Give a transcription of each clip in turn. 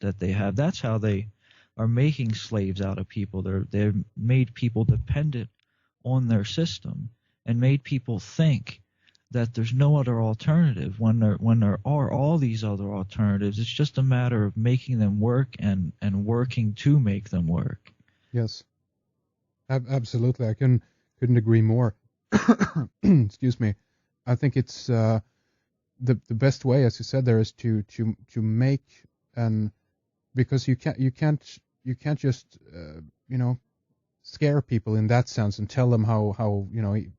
that they have. That's how they are making slaves out of people. They've made people dependent on their system and made people think that there's no other alternative when there are all these other alternatives. It's just a matter of making them work and working to make them work. Yes, absolutely. I couldn't agree more. Excuse me. I think it's the best way, as you said, there is to make because you can't just scare people in that sense and tell them how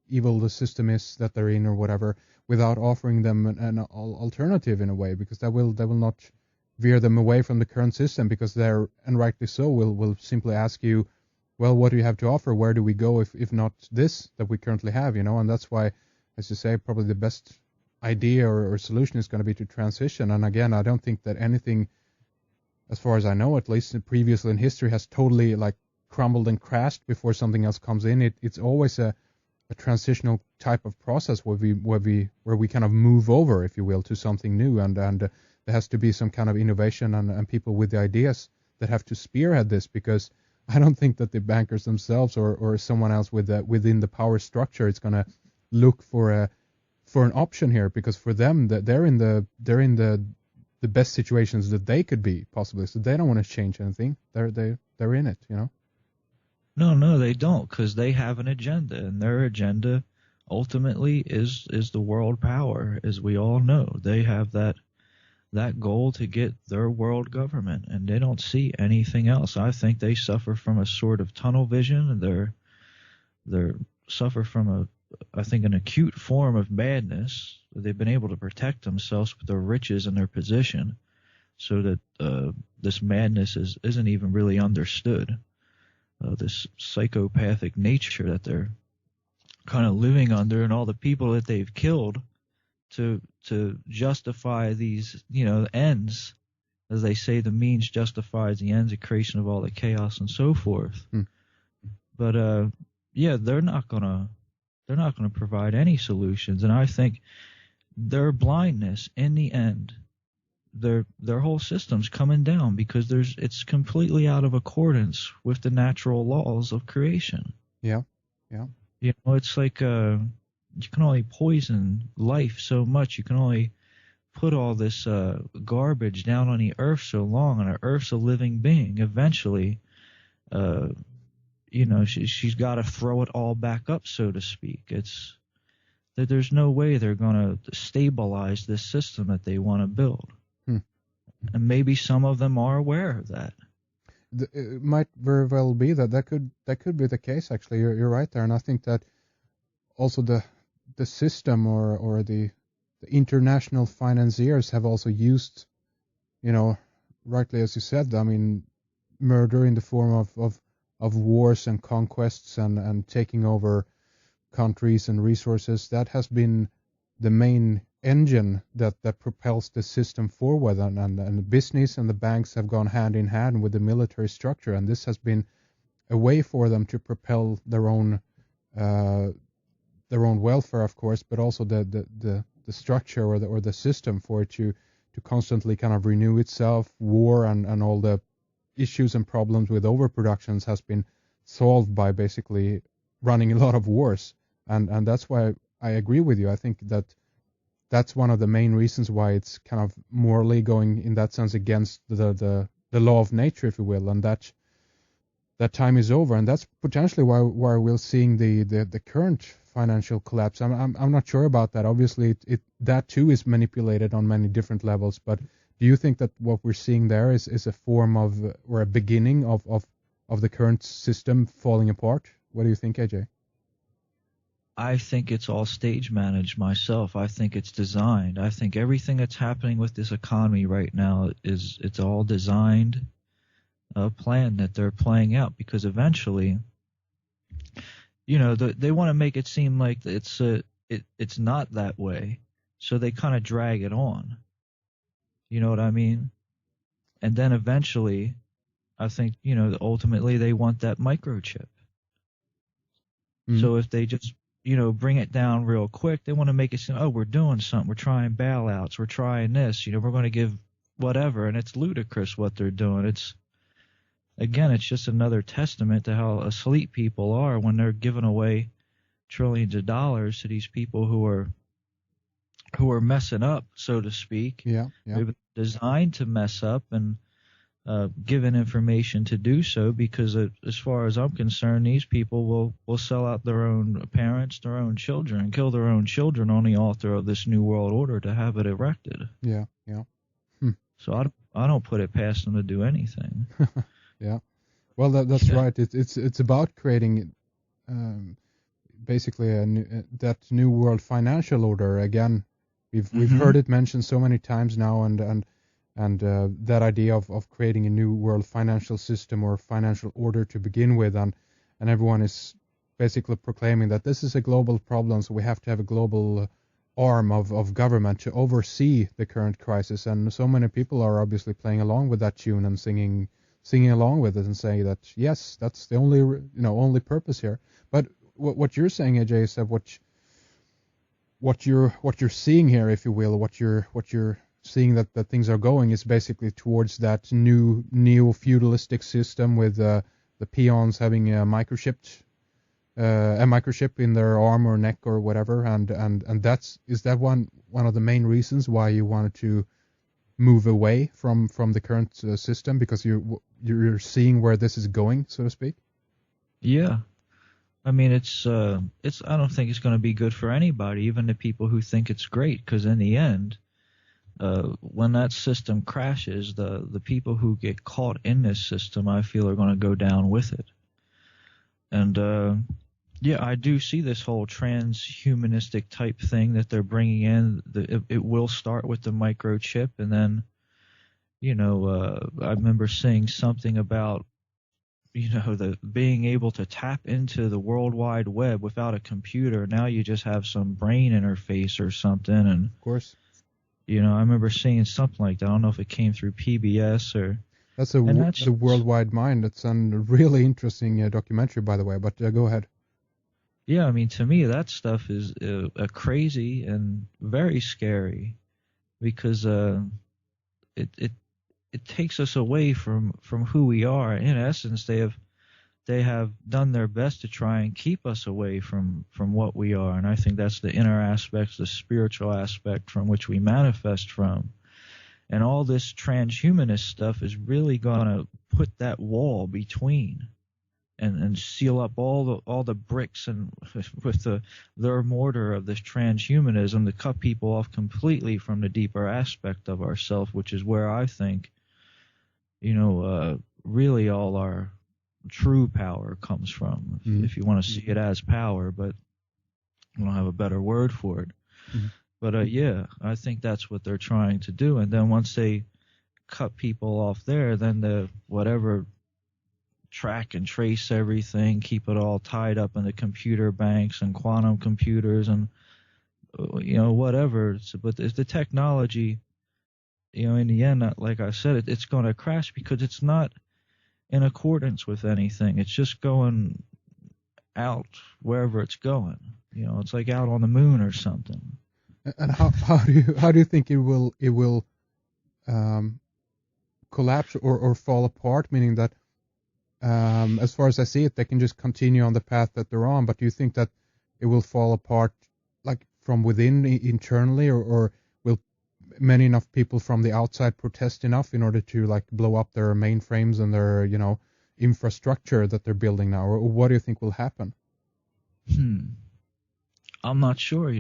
evil the system is that they're in or whatever, without offering them an alternative in a way, because that will not veer them away from the current system, because they're, and rightly so, will simply ask you, well, what do you have to offer? Where do we go if not this that we currently have? And that's why, as you say, probably the best idea or solution is going to be to transition. And again, I don't think that anything, as far as I know, at least previously in history, has totally crumbled and crashed before something else comes in. It's always a transitional type of process where we kind of move over, if you will, to something new, and there has to be some kind of innovation and people with the ideas that have to spearhead this, because I don't think that the bankers themselves or someone else within the power structure is going to look for an option here, because for them they're in the best situations that they could be possibly, so they don't want to change anything. They're in it, No, they don't, because they have an agenda, and their agenda ultimately is the world power, as we all know. They have that goal to get their world government, and they don't see anything else. I think they suffer from a sort of tunnel vision, and they suffer from an acute form of madness. They've been able to protect themselves with their riches and their position, so that this madness isn't even really understood. This psychopathic nature that they're kind of living under, and all the people that they've killed to justify these, ends. As they say, the means justifies the ends, the creation of all the chaos and so forth. But they're not gonna provide any solutions, and I think their blindness in the end, their whole system's coming down, because it's completely out of accordance with the natural laws of creation. Yeah. It's like you can only poison life so much. You can only put all this garbage down on the earth so long, and the earth's a living being. Eventually, she's got to throw it all back up, so to speak. It's that there's no way they're going to stabilize this system that they want to build. And maybe some of them are aware of that. It might very well be that could be the case. Actually, you're right there, and I think that also the system or the international financiers have also used, rightly as you said, I mean, murder in the form of wars and conquests and taking over countries and resources. That has been the main engine that propels the system forward, and the business and the banks have gone hand in hand with the military structure, and this has been a way for them to propel their own welfare, of course, but also the structure or the system for it to constantly kind of renew itself. War and all the issues and problems with overproductions has been solved by basically running a lot of wars, and that's why I agree with you. I think that's one of the main reasons why it's kind of morally going in that sense against the law of nature, if you will, and that time is over, and that's potentially why we're seeing the current financial collapse. I'm not sure about that. Obviously, that too is manipulated on many different levels. But do you think that what we're seeing there is a form of, or a beginning of the current system falling apart? What do you think, AJ? I think it's all stage managed myself. I think it's designed. I think everything that's happening with this economy right now it's all designed, a plan that they're playing out, because eventually, they want to make it seem like it's not that way, so they kind of drag it on. You know what I mean? And then eventually, I think, ultimately they want that microchip. So if they just bring it down real quick, they want to make it seem, oh, we're doing something, we're trying bailouts, we're trying this, we're going to give whatever, and it's ludicrous what they're doing. It's just another testament to how asleep people are when they're giving away trillions of dollars to these people who are messing up, so to speak. Yeah. Maybe designed to mess up and given information to do so, because as far as I'm concerned, these people will sell out their own parents, their own children, kill their own children on the altar of this new world order to have it erected. Yeah. So I don't put it past them to do anything. Yeah. Well, that's right. It's about creating basically that new world financial order again. We've heard it mentioned so many times now, and that idea of creating a new world financial system or financial order to begin with, and everyone is basically proclaiming that this is a global problem, so we have to have a global arm of government to oversee the current crisis. And so many people are obviously playing along with that tune and singing along with it and saying that yes, that's the only purpose here. But what you're saying, AJ, is that what you're seeing here, if you will, what you're seeing that things are going is basically towards that new neo-feudalistic system with the peons having a microchip in their arm or neck or whatever, and is that one of the main reasons why you wanted to move away from the current system, because you're seeing where this is going, so to speak? Yeah. I mean, I don't think it's going to be good for anybody, even the people who think it's great, because in the end, when that system crashes, the people who get caught in this system, I feel, are going to go down with it. And I do see this whole transhumanistic type thing that they're bringing in. It will start with the microchip, and then, I remember saying something about, the being able to tap into the World Wide Web without a computer. Now you just have some brain interface or something, and of course. I remember seeing something like that. I don't know if it came through PBS or... That's the Worldwide Mind. It's a really interesting documentary, by the way, but go ahead. Yeah, I mean, to me, that stuff is crazy and very scary, because it takes us away from who we are. In essence, they have done their best to try and keep us away from what we are, and I think that's the inner aspects, the spiritual aspect from which we manifest from. And all this transhumanist stuff is really going to put that wall between and seal up all the bricks and with their mortar of this transhumanism to cut people off completely from the deeper aspect of ourself, which is where I think, really all our true power comes from, if you want to see it as power, but I don't have a better word for it. But I think that's what they're trying to do. And then once they cut people off there, then the whatever track and trace everything, keep it all tied up in the computer banks and quantum computers and whatever. But if the technology, in the end, like I said, it's going to crash because it's not in accordance with anything. It's just going out wherever it's going. It's like out on the moon or something. And how do you think it will collapse or fall apart? Meaning that, as far as I see it, they can just continue on the path that they're on. But do you think that it will fall apart, like from within, internally, or will many enough people from the outside protest enough in order to like blow up their mainframes and their infrastructure that they're building now? Or what do you think will happen? I'm not sure.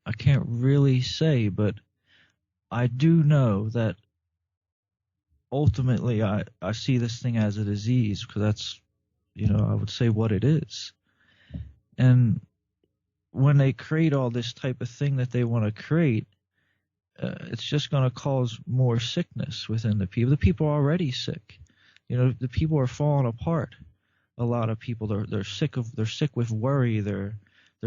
I can't really say, but I do know that ultimately I see this thing as a disease, because that's, I would say what it is. And when they create all this type of thing that they want to create, it's just going to cause more sickness within the people. The people are already sick. The people are falling apart. A lot of people, they're sick with worry. They're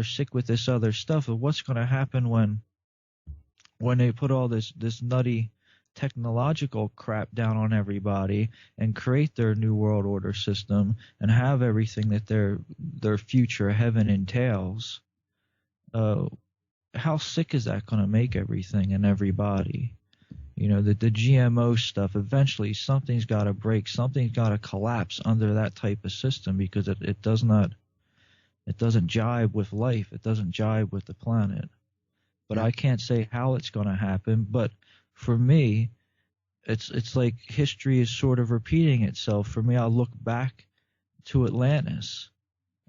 sick with this other stuff of what's going to happen when they put all this nutty technological crap down on everybody and create their new world order system and have everything that their future heaven entails. How sick is that going to make everything and everybody? The GMO stuff, eventually something's got to break, something's got to collapse under that type of system, because it doesn't jibe with life. It doesn't jibe with the planet. But Yeah. I can't say how it's going to happen. But for me, it's like history is sort of repeating itself. For me, I look back to Atlantis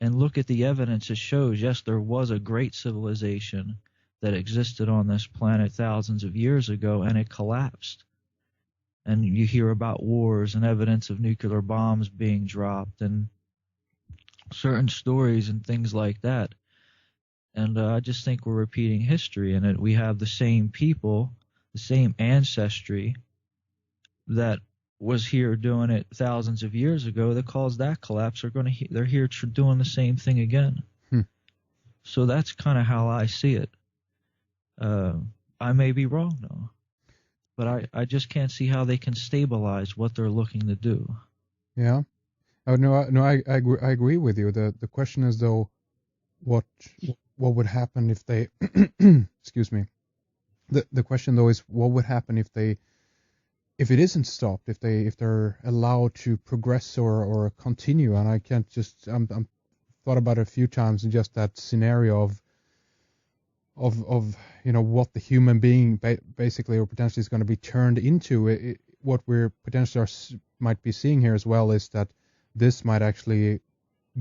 and look at the evidence that shows, yes, there was a great civilization that existed on this planet thousands of years ago, and it collapsed. And you hear about wars and evidence of nuclear bombs being dropped and certain stories and things like that. And I just think we're repeating history, and we have the same people, the same ancestry that was here doing it thousands of years ago that caused that collapse. They're here doing the same thing again. So that's kind of how I see it. I may be wrong though, but I just can't see how they can stabilize what they're looking to do. Yeah. Oh no, I agree with you. The question is though, what would happen if they excuse me. The question though is, what would happen if it isn't stopped, if they're allowed to progress or continue? And I can't just I'm thought about it a few times, in just that scenario of what the human being basically or potentially is going to be turned into. What we're potentially might be seeing here as well is that this might actually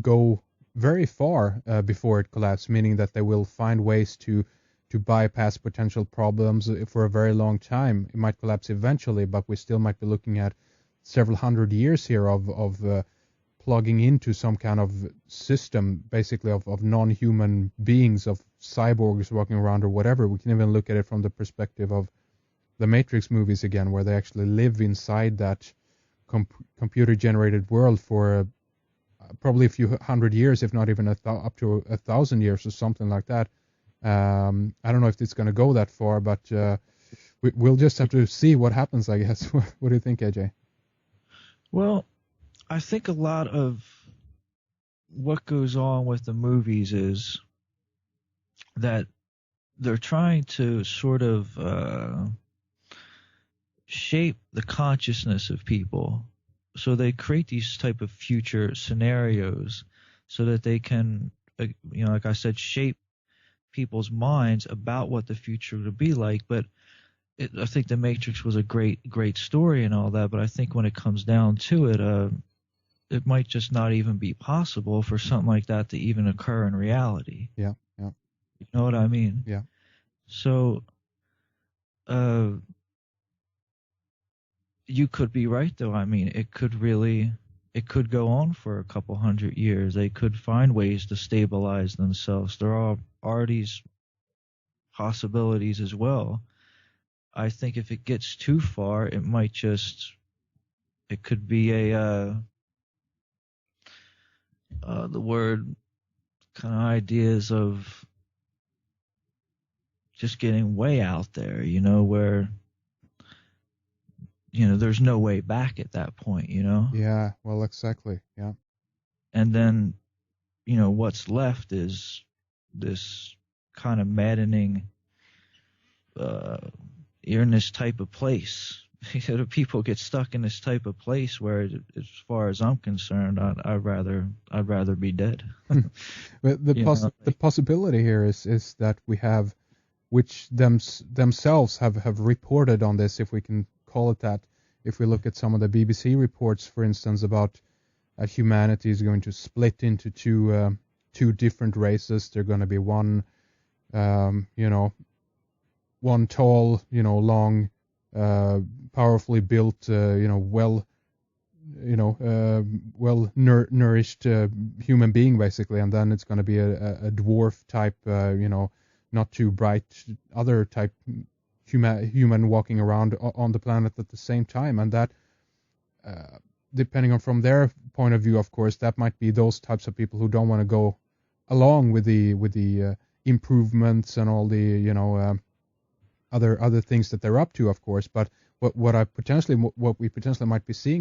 go very far before it collapses, meaning that they will find ways to bypass potential problems for a very long time. It might collapse eventually, but we still might be looking at several hundred years here of plugging into some kind of system, basically of non-human beings, of cyborgs walking around or whatever. We can even look at it from the perspective of the Matrix movies again, where they actually live inside that computer-generated world for probably a few hundred years, if not even up to 1,000 years or something like that. I don't know if it's going to go that far, but we'll just have to see what happens, I guess. What do you think, AJ? Well, I think a lot of what goes on with the movies is that they're trying to sort of shape the consciousness of people. So they create these type of future scenarios so that they can, like I said, shape people's minds about what the future would be like. But I think The Matrix was a great story and all that, but I think when it comes down to it, it might just not even be possible for something like that to even occur in reality. Yeah. You know what I mean? Yeah. So, you could be right though. I mean, it could go on for a couple hundred years. They could find ways to stabilize themselves. There are these possibilities as well. I think if it gets too far, it could be the word kind of ideas of just getting way out there, where, there's no way back at that point, Yeah, well, exactly. Yeah. And then, what's left is this kind of maddening, you're in this type of place. People get stuck in this type of place where, as far as I'm concerned, I'd rather be dead. But the possibility here is that we have, which themselves have reported on this, if we can call it that. If we look at some of the BBC reports, for instance, about humanity is going to split into two different races. They're going to be one tall, long, powerfully built, well nourished human being, basically, and then it's going to be a dwarf type, not too bright other type human walking around on the planet at the same time. And that, depending on from their point of view, of course, that might be those types of people who don't want to go along with the improvements and all the other things that they're up to, of course. But what we potentially might be seeing